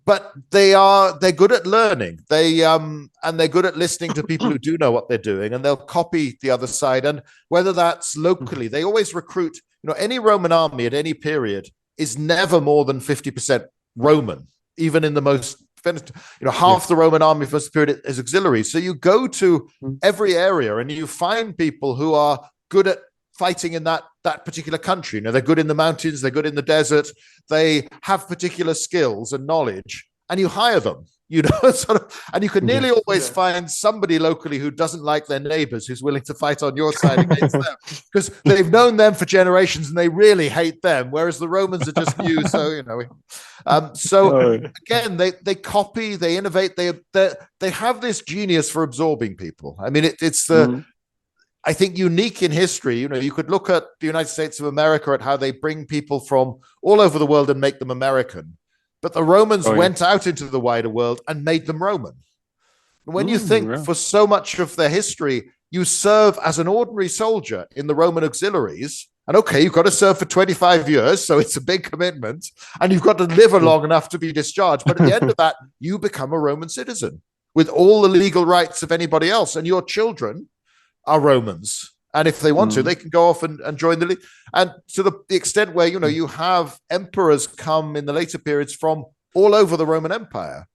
But they're good at learning. And they're good at listening to people who do know what they're doing, and they'll copy the other side. And whether that's locally, they always recruit. Any Roman army at any period is never more than 50% Roman, even in the most. Half the Roman army for this period is auxiliaries. So you go to every area and you find people who are good at fighting in that particular country. They're good in the mountains, they're good in the desert, they have particular skills and knowledge, and you hire them, and you can nearly always find somebody locally who doesn't like their neighbors, who's willing to fight on your side against them, because they've known them for generations and they really hate them, whereas the Romans are just new. So again, they copy, they innovate, they have this genius for absorbing people. I mean, it's I think unique in history. You could look at the United States of America, at how they bring people from all over the world and make them American. But the Romans went out into the wider world and made them Roman. When you think for so much of their history, you serve as an ordinary soldier in the Roman auxiliaries, and you've got to serve for 25 years, so it's a big commitment, and you've got to live long enough to be discharged. But at the end of that, you become a Roman citizen with all the legal rights of anybody else, and your children are Romans. And if they want to, they can go off and join the league. And to the extent where, you have emperors come in the later periods from all over the Roman Empire,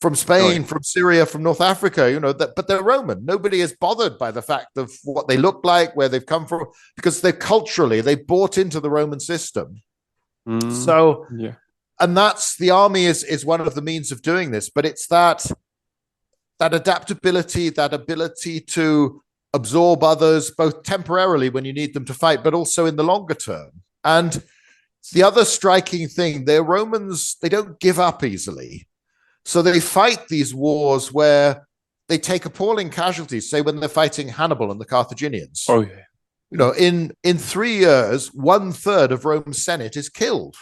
from Spain, from Syria, from North Africa, but they're Roman. Nobody is bothered by the fact of what they look like, where they've come from, because they bought into the Roman system. And that's, the army is one of the means of doing this, but it's that adaptability, that ability to absorb others, both temporarily when you need them to fight, but also in the longer term. And the other striking thing, they're Romans, they don't give up easily. So they fight these wars where they take appalling casualties, say when they're fighting Hannibal and the Carthaginians. In 3 years, 1/3 of Rome's Senate is killed.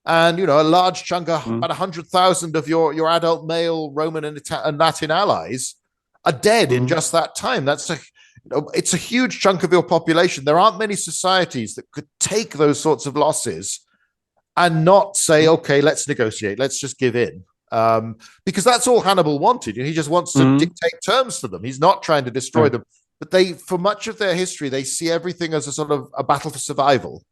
And, a large chunk of about 100,000 of your adult male Roman and Latin allies are dead in just that time. It's a huge chunk of your population. There aren't many societies that could take those sorts of losses and not say, okay, let's negotiate, let's just give in. Because that's all Hannibal wanted. He just wants to dictate terms to them. He's not trying to destroy them. But for much of their history, they see everything as a sort of a battle for survival.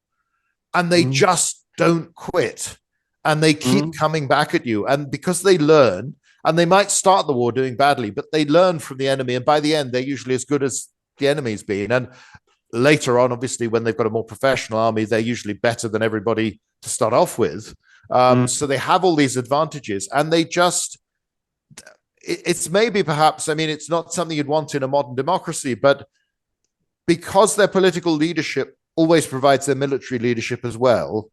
And they just don't quit. And they keep coming back at you. And because they learn, and they might start the war doing badly, but they learn from the enemy. And by the end, they're usually as good as the enemy's been. And later on, obviously, when they've got a more professional army, they're usually better than everybody to start off with. So they have all these advantages, and it's maybe perhaps, it's not something you'd want in a modern democracy, but because their political leadership always provides their military leadership as well,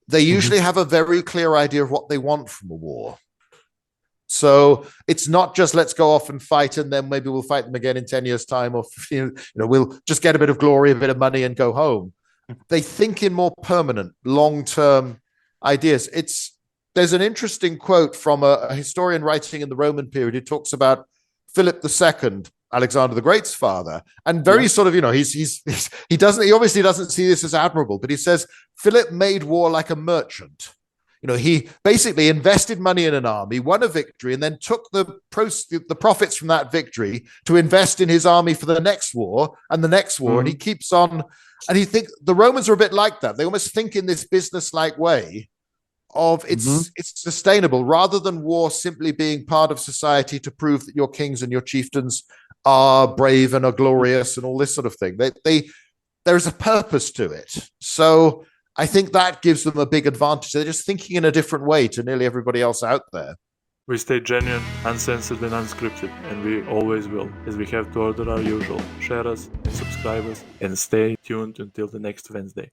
they usually have a very clear idea of what they want from a war. So it's not just let's go off and fight, and then maybe we'll fight them again in 10 years' time, or we'll just get a bit of glory, a bit of money, and go home. They think in more permanent, long-term ideas. There's an interesting quote from a historian writing in the Roman period who talks about Philip II, Alexander the Great's father, and very sort of, he obviously doesn't see this as admirable, but he says Philip made war like a merchant. He basically invested money in an army, won a victory, and then took the profits from that victory to invest in his army for the next war and the next war. And he keeps on, and he thinks the Romans are a bit like that. They almost think in this business-like way of it's sustainable, rather than war simply being part of society to prove that your kings and your chieftains are brave and are glorious and all this sort of thing. There's a purpose to it. So I think that gives them a big advantage. They're just thinking in a different way to nearly everybody else out there. We stay genuine, uncensored and unscripted, and we always will, as we have to order our usual. Share us and subscribe us, and stay tuned until the next Wednesday.